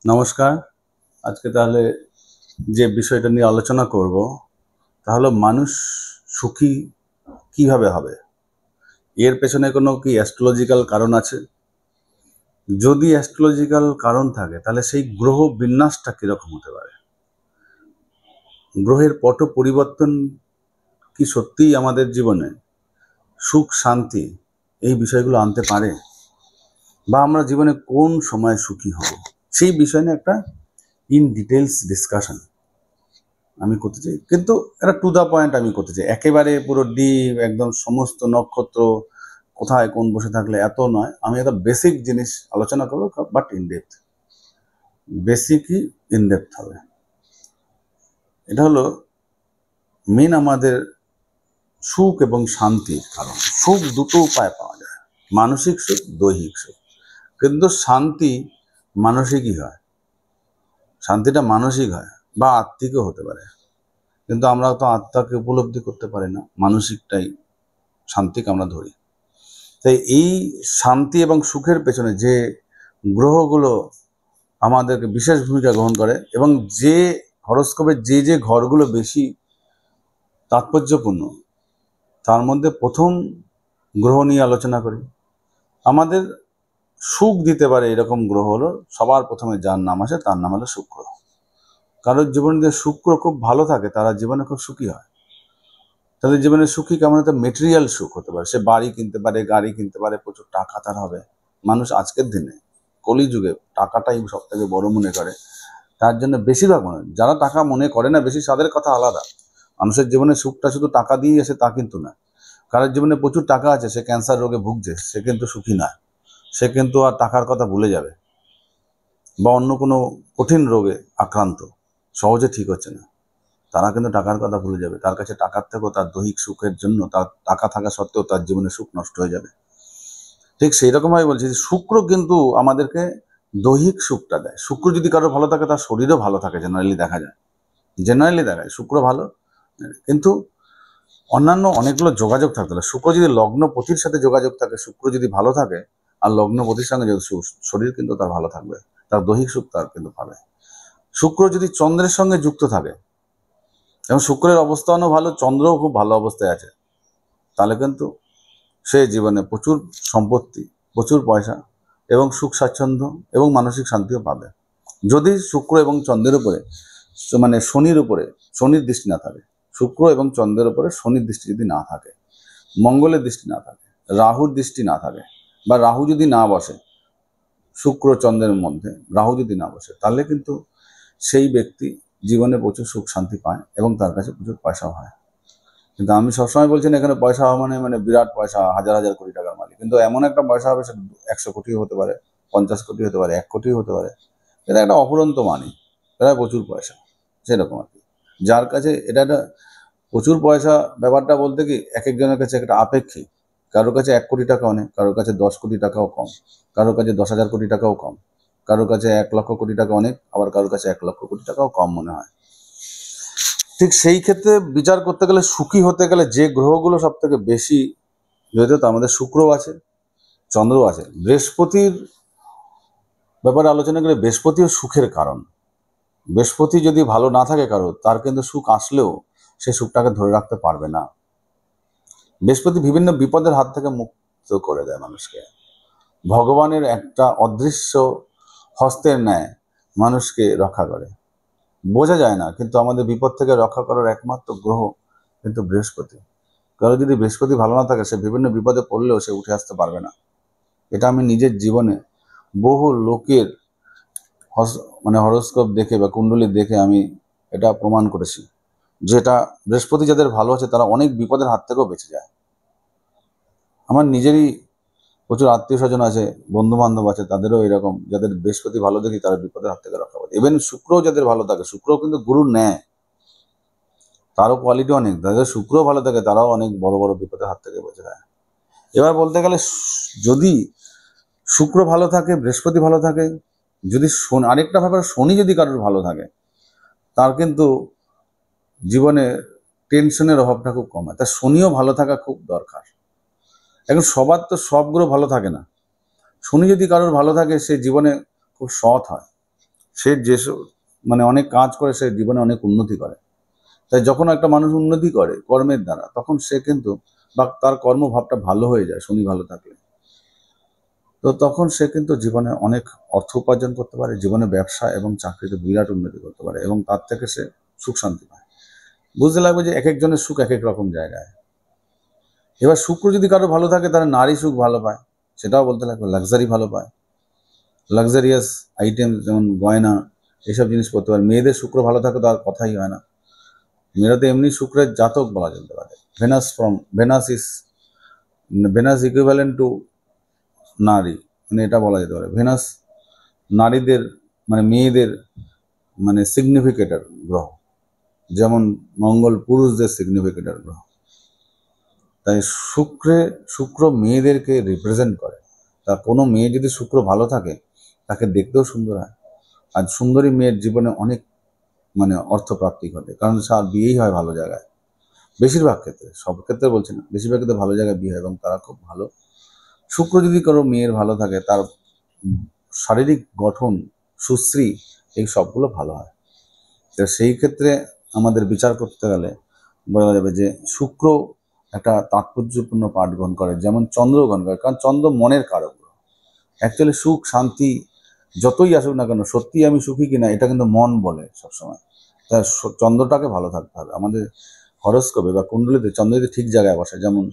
নমস্কার। আজকে তাহলে যে বিষয়টা নিয়ে আলোচনা করব তা হলো মানুষ সুখী কিভাবে হবে। এর পেছনে কোনো কি অ্যাস্ট্রোলজিক্যাল কারণ আছে? যদি অ্যাস্ট্রোলজিক্যাল কারণ থাকে তাহলে সেই গ্রহ বিন্যাসটা কীরকম হতে পারে? গ্রহের পট পরিবর্তন কি সত্যিই আমাদের জীবনে সুখ শান্তি এই বিষয়গুলো আনতে পারে, বা আমরা জীবনে কোন সময় সুখী হব, সেই বিষয় নিয়ে একটা ইন ডিটেলস ডিসকাশন আমি করতে চাই। কিন্তু একটা টু দ্য পয়েন্ট আমি করতে চাই, একেবারে পুরো ডিপ একদম সমস্ত নক্ষত্র কোথায় কোন বসে থাকলে এত নয়। আমি একটা বেসিক জিনিস আলোচনা করবো, বাট ইন ডেপথ, বেসিকই ইন ডেপথ হবে। এটা হলো মেন আমাদের সুখ এবং শান্তির কারণ। সুখ দুটো উপায় পাওয়া যায়, মানসিক সুখ, দৈহিক সুখ। কিন্তু শান্তি মানসিকই হয়, শান্তিটা মানসিক হয় বা আত্মিকও হতে পারে, কিন্তু আমরা তো আত্মাকে উপলব্ধি করতে পারি না, মানসিকটাই শান্তিকে আমরা ধরি। তাই এই শান্তি এবং সুখের পেছনে যে গ্রহগুলো আমাদেরকে বিশেষ ভূমিকা গ্রহণ করে, এবং যে হরোস্কোপের যে যে ঘরগুলো বেশি তাৎপর্যপূর্ণ, তার মধ্যে প্রথম গ্রহ নিয়ে আলোচনা করি। আমাদের সুখ দিতে পারে এরকম গ্রহ হলো, সবার প্রথমে যার নাম আসে তার নাম হলো শুক্র। কারোর জীবনে যে শুক্র খুব ভালো থাকে তারা জীবনে খুব সুখী হয়। তাদের জীবনে সুখী কেমন হতে? মেটেরিয়াল সুখ হতে পারে, সে বাড়ি কিনতে পারে, গাড়ি কিনতে পারে, প্রচুর টাকা তার হবে। মানুষ আজকের দিনে কলিযুগে টাকাটাই সব থেকে বড় মনে করে, তার জন্য বেশিরভাগ মানুষ, যারা টাকা মনে করে না বেশি, তাদের কথা আলাদা। মানুষের জীবনে সুখটা শুধু টাকা দিয়েই আসে তা কিন্তু না। কারোর জীবনে প্রচুর টাকা আছে, সে ক্যান্সার রোগে ভুগছে, সে কিন্তু সুখী নয়, সে কিন্তু আর টাকার কথা ভুলে যাবে, বা অন্য কোনো কঠিন রোগে আক্রান্ত, সহজে ঠিক হচ্ছে না, তারা কিন্তু টাকার কথা ভুলে যাবে। তার কাছে টাকার থেকেও তার দৈহিক সুখের জন্য, তার টাকা থাকা সত্ত্বেও তার জীবনে সুখ নষ্ট হয়ে যাবে। ঠিক সেই রকমভাবে বলছি যে শুক্র কিন্তু আমাদেরকে দৈহিক সুখটা দেয়। শুক্র যদি কারো ভালো থাকে তার শরীরও ভালো থাকে, জেনারেলি দেখা যায়, জেনারেলি দেখায় শুক্র ভালো। কিন্তু অন্যান্য অনেকগুলো যোগাযোগ থাকতে হবে। শুক্র যদি লগ্নপতির সাথে যোগাযোগ থাকে, শুক্র যদি ভালো থাকে আর লগ্নপতির সঙ্গে যদি শরীর কিন্তু তার ভালো থাকবে, তার দৈহিক সুখ তার কিন্তু পাবে। শুক্র যদি চন্দ্রের সঙ্গে যুক্ত থাকে এবং শুক্রের অবস্থানও ভালো, চন্দ্রও খুব ভালো অবস্থায় আছে, তাহলে কিন্তু সে জীবনে প্রচুর সম্পত্তি, প্রচুর পয়সা এবং সুখ স্বাচ্ছন্দ্য এবং মানসিক শান্তিও পাবে। যদি শুক্র এবং চন্দ্রের উপরে, মানে শনির উপরে শনির দৃষ্টি না থাকে, শুক্র এবং চন্দ্রের উপরে শনির দৃষ্টি যদি না থাকে, মঙ্গলের দৃষ্টি না থাকে, রাহুর দৃষ্টি না থাকে, বা রাহু যদি না বসে শুক্র চন্দ্রের মধ্যে, রাহু যদি না বসে, তাহলে কিন্তু সেই ব্যক্তি জীবনে প্রচুর সুখ শান্তি পায় এবং তার কাছে প্রচুর পয়সাও হয়। কিন্তু আমি সবসময় বলছি না এখানে পয়সা হওয়া মানে বিরাট পয়সা, হাজার হাজার কোটি টাকার মালিক, কিন্তু এমন একটা পয়সা হবে, সে 100 কোটিও হতে পারে, 50 কোটি হতে পারে, 1 কোটিও হতে পারে। এটা একটা অফুরন্ত মানি, এটা প্রচুর পয়সা, সেরকম আর কি। যার কাছে এটা একটা প্রচুর পয়সা, ব্যাপারটা বলতে কি এক একজনের কাছে একটা আপেক্ষিক। কারোর কাছে 1 কোটি টাকা অনেক, কারোর কাছে 10 কোটি টাকাও কম, কারোর কাছে 10,000 কোটি টাকাও কম, কারোর কাছে 1 লক্ষ কোটি টাকা অনেক, আবার কারোর কাছে 1 লক্ষ কোটি টাকাও কম মনে হয়। ঠিক সেই ক্ষেত্রে বিচার করতে গেলে, সুখী হতে গেলে যে গ্রহগুলো সব থেকে বেশি জড়িত, তার মধ্যে শুক্রও আছে, চন্দ্রও আছে। বৃহস্পতির ব্যাপারে আলোচনা করে, বৃহস্পতিও সুখের কারণ। বৃহস্পতি যদি ভালো না থাকে কারো, তার কিন্তু সুখ আসলেও সে সুখটাকে ধরে রাখতে পারবে না। বৃহস্পতি বিভিন্ন বিপদের হাত থেকে মুক্ত করে দেয় মানুষকে, ভগবানের একটা অদৃশ্য হস্তের ন্যায় মানুষকে রক্ষা করে। বোঝা যায় না, কিন্তু আমাদের বিপদ থেকে রক্ষা করার একমাত্র গ্রহ কিন্তু বৃহস্পতি। কারো যদি বৃহস্পতি ভালো না থাকে, সে বিভিন্ন বিপদে পড়লেও সে উঠে আসতে পারবে না। এটা আমি নিজের জীবনে বহু লোকের হরোস্কোপ দেখে বা কুণ্ডলী দেখে আমি এটা প্রমাণ করেছি, যেটা বৃহস্পতি যাদের ভালো আছে তারা অনেক বিপদের হাত থেকেও বেঁচে যায়। আমার নিজেরই প্রচুর আত্মীয় স্বজন আছে, বন্ধু বান্ধব আছে, তাদেরও এরকম, যাদের বৃহস্পতি ভালো দেখি তারা বিপদের হাত থেকে রক্ষা পায়। ইভেন শুক্রও যাদের ভালো থাকে, শুক্রও কিন্তু গুরুর ন্যায়, তারও কোয়ালিটি অনেক, যাদের শুক্রও ভালো থাকে তারাও অনেক বড় বড় বিপদের হাত থেকে বেঁচে যায়। এবার বলতে গেলে, যদি শুক্র ভালো থাকে, বৃহস্পতি ভালো থাকে, যদি শনি, আরেকটা ব্যাপার, শনি যদি কারোর ভালো থাকে, তার কিন্তু জীবনে টেনশনের অভাবটা খুব কম হয়। তার শনিও ভালো থাকা খুব দরকার। এখন সবার তো সব গ্রহ ভালো থাকে না। শনি যদি কারোর ভালো থাকে, সে জীবনে খুব সৎ হয়, সে যেসব মানে অনেক কাজ করে, সে জীবনে অনেক উন্নতি করে। তাই যখন একটা মানুষ উন্নতি করে কর্মের দ্বারা, তখন সে কিন্তু বা তার কর্মভাবটা ভালো হয়ে যায় শনি ভালো থাকলে, তো তখন সে কিন্তু জীবনে অনেক অর্থ উপার্জন করতে পারে, জীবনে ব্যবসা এবং চাকরিতে বিরাট উন্নতি করতে পারে, এবং তার থেকে সে সুখ শান্তি পায়। বুঝতে লাগবে যে এক একজনের সুখ এক এক রকম জায়গায়। এবার শুক্র যদি কারো ভালো থাকে, তাহলে নারী সুখ ভালো পায়, সেটাও বলতে লাগবে। লাক্সারি ভালো পায়, লাক্সারিয়াস আইটেম যেমন গয়না এইসব জিনিস পড়তে পারে। মেয়েদের শুক্র ভালো থাকে তো আর কথাই হয় না। মেয়েরা তো এমনি শুক্রের জাতক বলা যেতে পারে। ভেনাস ইকুইভ্যালেন্ট টু নারী, মানে এটা বলা যেতে পারে। ভেনাস নারীদের মানে মেয়েদের মানে সিগনিফিকেটর গ্রহ, যেমন মঙ্গল পুরুষদের সিগনিফিকেটর গ্রহ। তাই শুক্র মেয়েদেরকে রিপ্রেজেন্ট করে। তা কোনো মেয়ে যদি শুক্র ভালো থাকে, তাকে দেখতেও সুন্দর হয়। আর সুন্দরী মেয়ের জীবনে অনেক মানে অর্থপ্রাপ্তি ঘটে, কারণ তার বিয়েই হয় ভালো জায়গায়। বেশিরভাগ ক্ষেত্রে, সব ক্ষেত্রে বলছি না, বেশিরভাগ ক্ষেত্রে ভালো জায়গায় বিয়ে হয় এবং তারা খুব ভালো। শুক্র যদি কোনো মেয়ের ভালো থাকে, তার শারীরিক গঠন, সুশ্রী, এই সবগুলো ভালো হয়। তো সেই ক্ষেত্রে আমাদের বিচার করতে গেলে বলা যাবে যে শুক্র একটা তাৎপর্যপূর্ণ পাঠ গ্রহণ করে, যেমন চন্দ্র গ্রহণ করে। কারণ চন্দ্র মনের কারক। অ্যাকচুয়ালি সুখ শান্তি যতই আসুক না কেন, সত্যি আমি সুখী কিনা এটা কিন্তু মন বলে সবসময়। তা চন্দ্রটাকে ভালো থাকতে হবে। আমাদের হরস্কোপে বা কুণ্ডলিতে চন্দ্র যদি ঠিক জায়গায় বসে, যেমন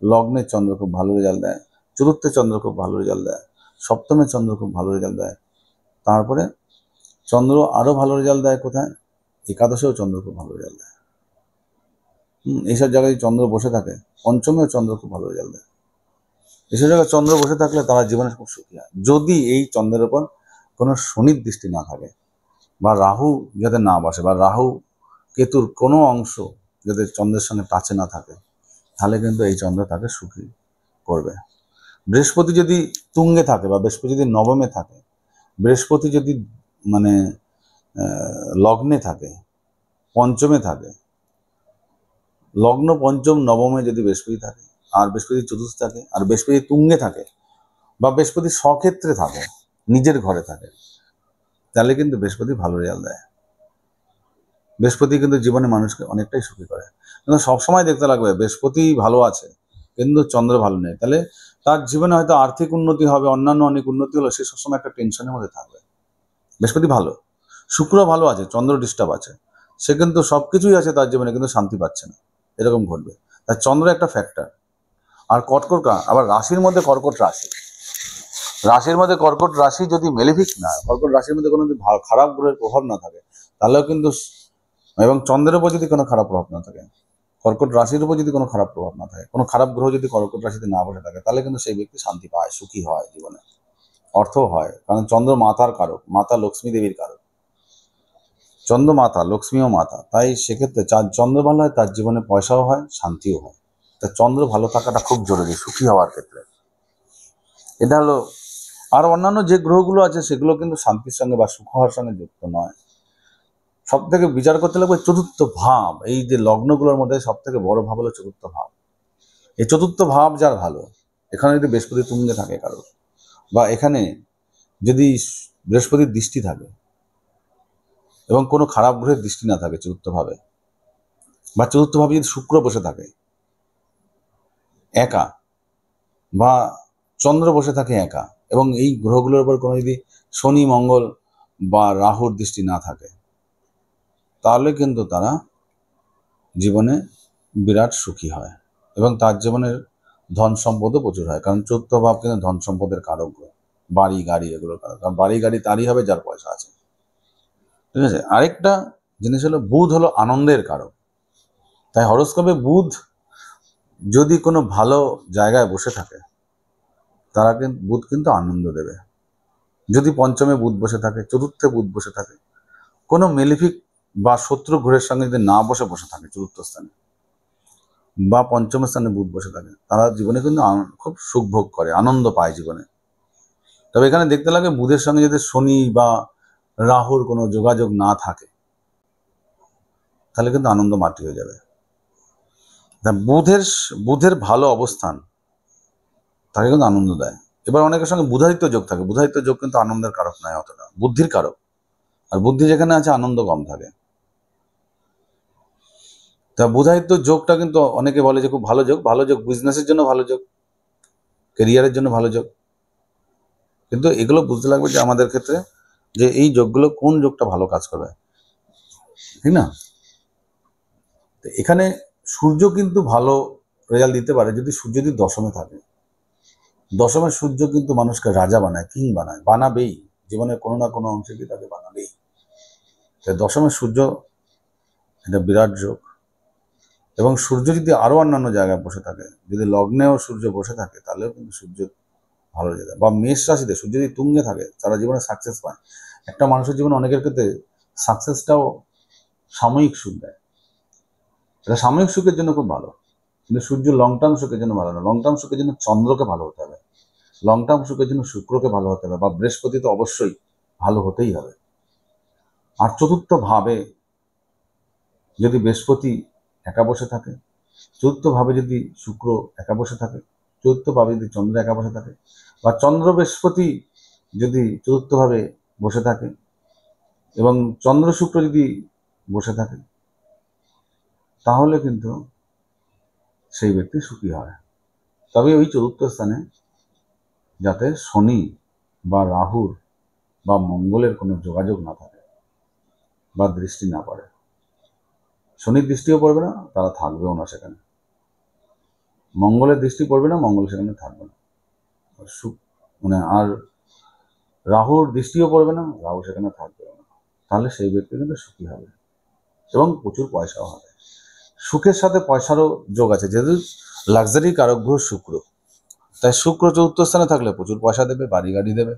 লগ্নের চন্দ্র খুব ভালো রেজাল্ট দেয়, চতুর্থে চন্দ্র খুব ভালো রেজাল্ট দেয়, সপ্তমে চন্দ্র খুব ভালো রেজাল্ট দেয়। তারপরে চন্দ্র আরও ভালো রেজাল্ট দেয় কোথায়? একাদশেও চন্দ্র খুব ভালো রেজাল্ট দেয়। এইসব জায়গায় চন্দ্র বসে থাকে। পঞ্চমেও চন্দ্র খুব ভালো রেজাল্ট দেয়। এসব জায়গায় চন্দ্র বসে থাকলে তারা জীবনে খুব সুখী হয়, যদি এই চন্দ্রের ওপর কোনো শনির দৃষ্টি না থাকে, বা রাহু যাতে না বসে, বা রাহু কেতুর কোনো অংশ যাতে চন্দ্রের সঙ্গে টাচে না থাকে, তাহলে কিন্তু এই চন্দ্র তাকে সুখী করবে। বৃহস্পতি যদি তুঙ্গে থাকে, বা বৃহস্পতি যদি নবমে থাকে, বৃহস্পতি যদি মানে লগ্নে থাকে, পঞ্চমে থাকে, লগ্ন পঞ্চম নবমে যদি বৃহস্পতি থাকে, আর বৃহস্পতি চতুর্থ থাকে, আর বৃহস্পতি তুঙ্গে থাকে, বা বৃহস্পতি স্বক্ষেত্রে থাকে, নিজের ঘরে থাকে, তাহলে কিন্তু বৃহস্পতি ভালো রেজাল্ট দেয়। বৃহস্পতি কিন্তু জীবনে মানুষকে অনেকটাই সুখী করে। কিন্তু সবসময় দেখতে লাগবে বৃহস্পতি ভালো আছে কিন্তু চন্দ্র ভালো নেই, তাহলে তার জীবনে হয়তো আর্থিক উন্নতি হবে, অন্যান্য অনেক উন্নতি হলো, সে সবসময় একটা টেনশনের মধ্যে থাকবে। বৃহস্পতি ভালো, শুক্র ভালো আছে, চন্দ্র ডিস্টার্ব আছে, সে কিন্তু সবকিছুই আছে তার জীবনে, কিন্তু শান্তি পাচ্ছে না, এরকম ঘটবে। তার চন্দ্র একটা ফ্যাক্টর। আর কর্কট আবার রাশির মধ্যে কর্কট রাশি, রাশির মধ্যে কর্কট রাশি যদি মেলেফিক না, কর্কট রাশির মধ্যে কোনো যদি খারাপ গ্রহের প্রভাব না থাকে, তাহলেও কিন্তু, এবং চন্দ্রের উপর যদি কোনো খারাপ প্রভাব না থাকে, কর্কট রাশির উপর যদি কোনো খারাপ প্রভাব না থাকে, কোনো খারাপ গ্রহ যদি কর্কট রাশিতে না বসে থাকে, তাহলে কিন্তু সেই ব্যক্তি শান্তি পায়, সুখী হয়, জীবনে অর্থ হয়। কারণ চন্দ্র মাতার কারক, মাতা লক্ষ্মী দেবীর কারক, চন্দ্র মাতা, লক্ষ্মীও মাতা। তাই সেক্ষেত্রে চন্দ্র ভালো হয়, তার জীবনে পয়সাও হয়, শান্তিও হয়। তা চন্দ্র ভালো থাকাটা খুব জরুরি সুখী হওয়ার ক্ষেত্রে। এটা হলো। আর অন্যান্য যে গ্রহগুলো আছে সেগুলো কিন্তু শান্তির সঙ্গে বা সুখ হওয়ার সঙ্গে যুক্ত নয়। সব থেকে বিচার করতে লাগবে চতুর্থ ভাব। এই যে লগ্নগুলোর মধ্যে সব থেকে বড় ভাব হলো চতুর্থ ভাব। এই চতুর্থ ভাব যার ভালো, এখানে যদি বৃহস্পতি তুঙ্গে থাকে কারো, বা এখানে যদি বৃহস্পতির দৃষ্টি থাকে এবং কোনো খারাপ গ্রহের দৃষ্টি না থাকে চতুর্থ ভাবে, বা চতুর্থ ভাবে যদি শুক্র বসে থাকে একা, বা চন্দ্র বসে থাকে একা, এবং এই গ্রহগুলোর উপর কোনো যদি শনি মঙ্গল বা রাহুর দৃষ্টি না থাকে, তাহলে কিন্তু তারা জীবনে বিরাট সুখী হয়, এবং তার জীবনের ধন সম্পদও প্রচুর হয়। কারণ চতুর্থ ভাব কিন্তু ধন সম্পদের কারক গ্রহ, বাড়ি গাড়ি এগুলোর কারক। কারণ বাড়ি গাড়ি তারই হবে যার পয়সা আছে। ঠিক আছে। আরেকটা জিনিস হলো বুধ হলো আনন্দের কারক। তাই হরোস্কোপে বুধ যদি কোনো ভালো জায়গায় বসে থাকে, বুধ কিন্তু আনন্দ দেবে। যদি পঞ্চমে বুধ বসে থাকে, চতুর্থে বুধ বসে থাকে, কোনো মেলিফিক বা শত্রু গ্রহের সঙ্গে যদি না বসে থাকে চতুর্থ স্থানে, বা পঞ্চম স্থানে বুধ বসে থাকে, তারা জীবনে কিন্তু খুব সুখ ভোগ করে, আনন্দ পায় জীবনে। তবে এখানে দেখতে লাগে বুধের সঙ্গে যদি শনি বা রাহুর কোনো যোগাযোগ না থাকে, তাহলে কিন্তু আনন্দ মাটি হয়ে যাবে। বুধের ভালো অবস্থান তাকে কিন্তু আনন্দ দেয়। এবার অনেকের সঙ্গে বুধাদিত্য যোগ থাকে, বুধাদিত্য যোগ কিন্তু আনন্দের কারক নয় অতটা, বুদ্ধির কারক। আর বুদ্ধি যেখানে আছে আনন্দ কম থাকে। তা বুধায়িত্ব যোগটা কিন্তু অনেকে বলে যে খুব ভালো যোগ, ভালো যোগ, বিজনেসের জন্য ভালো যোগ, কেরিয়ারের জন্য ভালো যোগ। কিন্তু এগুলো বুঝতে লাগবে যে আমাদের ক্ষেত্রে যে এই যোগগুলো কোন যোগটা ভালো কাজ করবে, ঠিক না? তো এখানে সূর্য কিন্তু ভালো রেজাল্ট দিতে পারে যদি সূর্য যদি দশমে থাকে। দশমের সূর্য কিন্তু মানুষকে রাজা বানায়, কিং বানায়, বানাবেই, জীবনের কোনো না কোনো অংশে কি তাকে বানাবেই। তাই দশমের সূর্য এটা বিরাট যোগ। এবং সূর্য যদি আরো অন্যান্য জায়গায় বসে থাকে, যদি লগ্নেও সূর্য বসে থাকে, তাহলেও কিন্তু সূর্য ভালো যেতে। বা মেষ রাশিতে সূর্য যদি তুঙ্গে থাকে, তারা জীবনে সাকসেস পায়। একটা মানুষের জীবনে অনেকের ক্ষেত্রে সাকসেসটাও সাময়িক সুখ দেয়, এটা সাময়িক সুখের জন্য খুব ভালো, কিন্তু সূর্য লং টার্ম সুখের জন্য ভালো না। লং টার্ম সুখের জন্য চন্দ্রকে ভালো হতে হবে, লং টার্ম সুখের জন্য শুক্রকে ভালো হতে হবে, বা বৃহস্পতি তো অবশ্যই ভালো হতেই হবে। আর চতুর্থ ভাবে যদি বৃহস্পতি একা বসে থাকে, চতুর্থ ভাবে যদি শুক্র একা বসে থাকে, চতুর্থ ভাবে যদি চন্দ্র একা বসে থাকে, বা চন্দ্র বৃহস্পতি যদি চতুর্থ ভাবে বসে থাকে এবং চন্দ্র শুক্র যদি বসে থাকে, তাহলে কিন্তু সেই ব্যক্তি সুখী হয়। তবে ওই চতুর্থ স্থানে যাতে শনি বা রাহুর বা মঙ্গলের কোনো যোগাযোগ না থাকে বা দৃষ্টি না পড়ে। শনির দৃষ্টিও পড়বে না, তারা থাকবেও না সেখানে। মঙ্গলের দৃষ্টি পড়বে না, মঙ্গল সেখানে থাকবে না। আর রাহুর দৃষ্টিও পড়বে না, রাহু সেখানে থাকবেও না। তাহলে সেই ব্যক্তি কিন্তু সুখী হবে এবং প্রচুর পয়সাও হবে। সুখের সাথে পয়সারও যোগ আছে, যেহেতু লাক্সারি কারক গ্রহ শুক্র, তাই শুক্র চতুর্থ স্থানে থাকলে প্রচুর পয়সা দেবে, বাড়ি গাড়ি দেবে,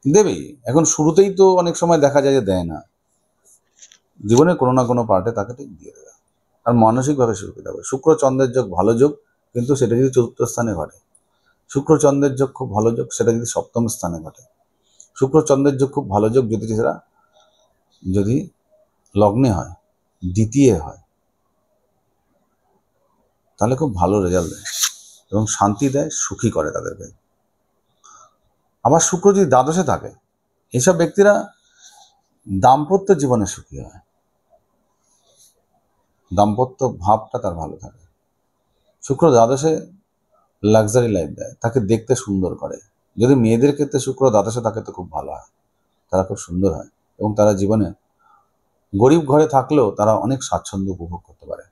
দেবেই। এখন শুরুতেই তো অনেক সময় দেখা যায় যে দেয় না, জীবনে কোনো না কোনো পার্টে তাকে ঠিক দিয়ে দেবে। আর মানসিকভাবে সুখী হবে। শুক্র চন্দ্রের যোগ ভালো যোগ, কিন্তু সেটা যদি চতুর্থ স্থানে ঘটে। শুক্র চন্দ্রের যোগ খুব ভালো যোগ, সেটা যদি সপ্তম স্থানে ঘটে। শুক্র চন্দ্রের যোগ খুব ভালো যোগ সেটা যদি লগ্নে হয়, দ্বিতীয় হয়, তাহলে খুব ভালো রেজাল্ট দেয় এবং শান্তি দেয়, সুখী করে তাদেরকে। আবার শুক্র যদি দ্বাদশে থাকে, এইসব ব্যক্তিরা দাম্পত্য জীবনে সুখী হয়, দাম্পত্য ভাবটা তার ভালো থাকে। শুক্র দ্বাদশে লাক্সারি লাইফ দেয়, তাকে দেখতে সুন্দর করে। যদি মেয়েদের ক্ষেত্রে শুক্র দ্বাদশে থাকে তো খুব ভালো হয়, তারা খুব সুন্দর হয় এবং তারা জীবনে গরিব ঘরে থাকলেও তারা অনেক স্বাচ্ছন্দ্য উপভোগ করতে পারে।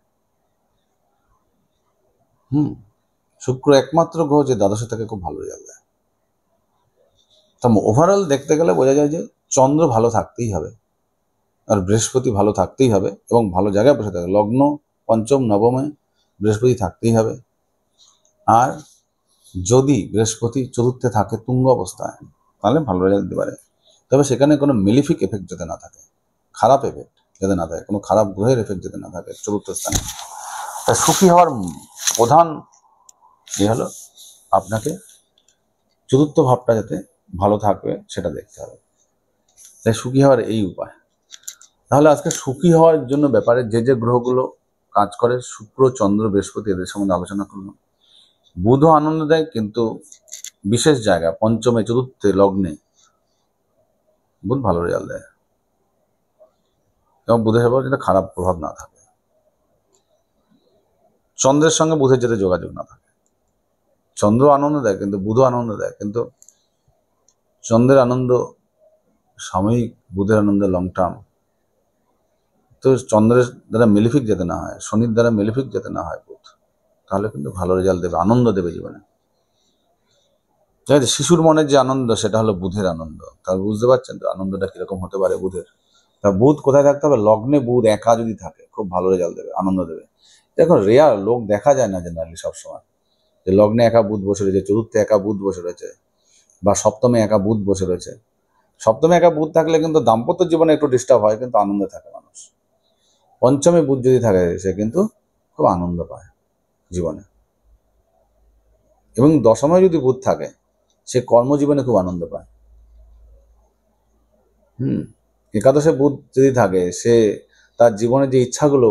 শুক্র একমাত্র গ্রহ যে দ্বাদশে থাকে খুব ভালো রেজাল্ট দেয়। তা ওভারঅল দেখতে গেলে বোঝা যায় যে চন্দ্র ভালো থাকতেই হবে, আর বৃহস্পতি ভালো থাকতেই হবে এবং ভালো জায়গায় বসে থাকে। লগ্ন পঞ্চম নবমে বৃহস্পতি থাকতেই হবে। আর যদি বৃহস্পতি চতুর্থে থাকে তুঙ্গ অবস্থায়, তাহলে ভালো রেজাল্ট দিতে পারে। তবে সেখানে কোনো মেলিফিক এফেক্ট যাতে না থাকে, খারাপ এফেক্ট যাতে না থাকে, কোনো খারাপ গ্রহের এফেক্ট যাতে না থাকে চতুর্থ স্থানে। তা সুখী হওয়ার প্রধান হলো আপনাকে চতুর্থ ভাবটা যাতে ভালো থাকবে সেটা দেখতে হবে। তাই সুখী হওয়ার এই উপায়। তাহলে আজকে সুখী হওয়ার জন্য ব্যাপারে যে যে গ্রহগুলো কাজ করে, শুক্র চন্দ্র বৃহস্পতি, এদের সম্বন্ধে আলোচনা করলাম। বুধও আনন্দ দেয়, কিন্তু বিশেষ জায়গা পঞ্চমে চতুর্থে লগ্নে বুধ ভালো রেজাল্ট দেয় এবং বুধের উপর যাতে খারাপ প্রভাব না থাকে, চন্দ্রের সঙ্গে বুধের যাতে যোগাযোগ না থাকে। চন্দ্র আনন্দ দেয় কিন্তু বুধও আনন্দ দেয়, কিন্তু চন্দ্রের আনন্দ সাময়িক, বুধের আনন্দ লং টার্ম। তো চন্দ্রের দ্বারা মেলিফিক যাতে না হয়, শনির দ্বারা মেলিফিক যাতে না হয় বুধ, তাহলে কিন্তু ভালো রেজাল্ট দেবে, আনন্দ দেবে জীবনে। ঠিক আছে, শিশুর মনের যে আনন্দ সেটা হলো বুধের আনন্দ। তাহলে বুঝতে পারছেন তো আনন্দটা কিরকম হতে পারে বুধের। তা বুধ কোথায় থাকতে হবে? লগ্নে বুধ একা যদি থাকে খুব ভালো রেজাল্ট দেবে, আনন্দ দেবে। দেখো রেয়ার লোক দেখা যায় না জেনারেলি সবসময় যে লগ্নে একা বুধ বসে রয়েছে, চতুর্থে একা বুধ বসে রয়েছে, বা সপ্তমে একা বুধ বসে রয়েছে। সপ্তমে একা বুধ থাকলে কিন্তু দাম্পত্য জীবনে একটু ডিস্টার্ব হয়, কিন্তু আনন্দে থাকে মানুষ। পঞ্চমে বুধ যদি থাকে সে কিন্তু খুব আনন্দ পায় জীবনে। এবং দশমে যদি বুধ থাকে সে কর্মজীবনে খুব আনন্দ পায়। একাদশে বুধ যদি থাকে সে তার জীবনে যে ইচ্ছাগুলো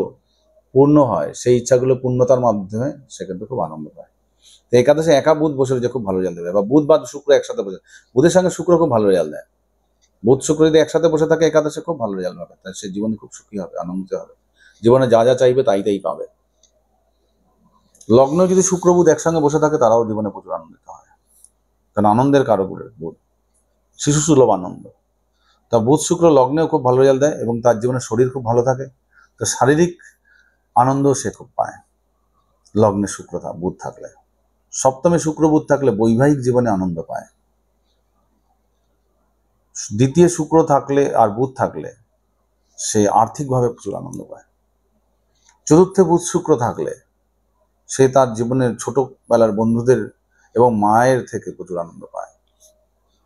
পূর্ণ হয়, সেই ইচ্ছাগুলো পূর্ণতার মাধ্যমে সে কিন্তু খুব আনন্দ পায়। তো একাদশে একা বুধ বসে রয়েছে, খুব ভালো রেজাল্ট দেবে। বা বুধ বা শুক্র একসাথে বসে, বুধের সঙ্গে শুক্র খুব ভালো রেজাল্ট দেয়। বুধ শুক্র যদি একসাথে বসে থাকে একাদশে খুব ভালো রেজাল্ট পাবে, তাই সে জীবনে খুব সুখী হবে, আনন্দিত হবে, জীবনে যা যা চাইবে তাই তাই পাবে। লগ্ন যদি শুক্র বুধ একসঙ্গে বসে থাকে তারাও জীবনে প্রচুর আনন্দিত হয়, কারণ আনন্দের কারক বুধ, শিশু সুলভ আনন্দ। তা বুধ শুক্র লগ্নেও খুব ভালো রেজাল্ট দেয় এবং তার জীবনে শরীর খুব ভালো থাকে, তো শারীরিক আনন্দ সে খুব পায় লগ্নে শুক্র বুধ থাকলে। সপ্তমে শুক্র বুধ থাকলে বৈবাহিক জীবনে আনন্দ পায়। দ্বিতীয় শুক্র থাকলে আর বুধ থাকলে সে আর্থিকভাবে প্রচুর আনন্দ পায়। চতুর্থে বুধ শুক্র থাকলে সে তার জীবনের ছোটবেলার বন্ধুদের এবং মায়ের থেকে প্রচুর আনন্দ পায়,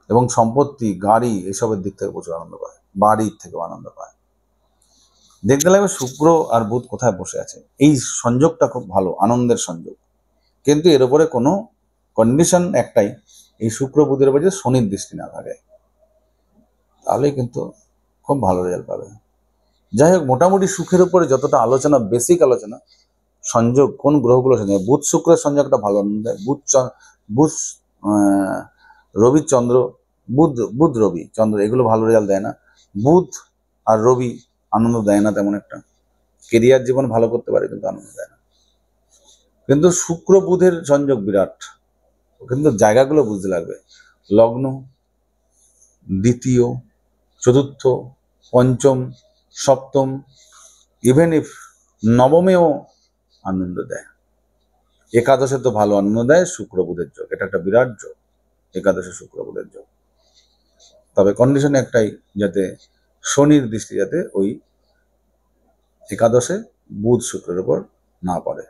এবং সম্পত্তি গাড়ি এসবের দিক থেকে প্রচুর আনন্দ পায়, বাড়ির থেকেও আনন্দ পায়। দেখতে লাগবে শুক্র আর বুধ কোথায় বসে আছে, এই সংযোগটা খুব ভালো, আনন্দের সংযোগ। কিন্তু এর উপরে কোনো কন্ডিশন একটাই, এই শুক্র বুধের উপরে যে শনির দৃষ্টি না থাকে, তাহলে কিন্তু খুব ভালো রেজাল্ট পাবে। যাই হোক, মোটামুটি সুখের উপরে যতটা আলোচনা, বেসিক আলোচনা, সংযোগ কোন গ্রহগুলোর সঙ্গে, বুধ শুক্রের সংযোগটা ভালো আনন্দ দেয়। বুধ রবি চন্দ্র, বুধ রবি চন্দ্র এগুলো ভালো রেজাল্ট দেয় না। বুধ আর রবি আনন্দ দেয় না তেমন একটা, কেরিয়ার জীবন ভালো করতে পারে কিন্তু আনন্দ দেয় না। কিন্তু শুক্র বুধের সংযোগ বিরাট, কিন্তু জায়গাগুলো বুঝতে লাগবে। লগ্ন, দ্বিতীয়, চতুর্থ, পঞ্চম, সপ্তম, ইভেন ইফ নবমেও আনন্দ দেয়। একাদশে তো ভালো আনন্দ দেয় শুক্র বুধের যোগ, এটা একটা বিরাট যোগ, একাদশে শুক্র বুধের যোগ। তবে কন্ডিশন একটাই, যাতে শনির দৃষ্টি যাতে ওই একাদশে বুধ শুক্রের উপর না পড়ে।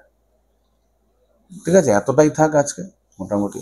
ঠিক আছে, এতটাই থাক আজকে মোটামুটি।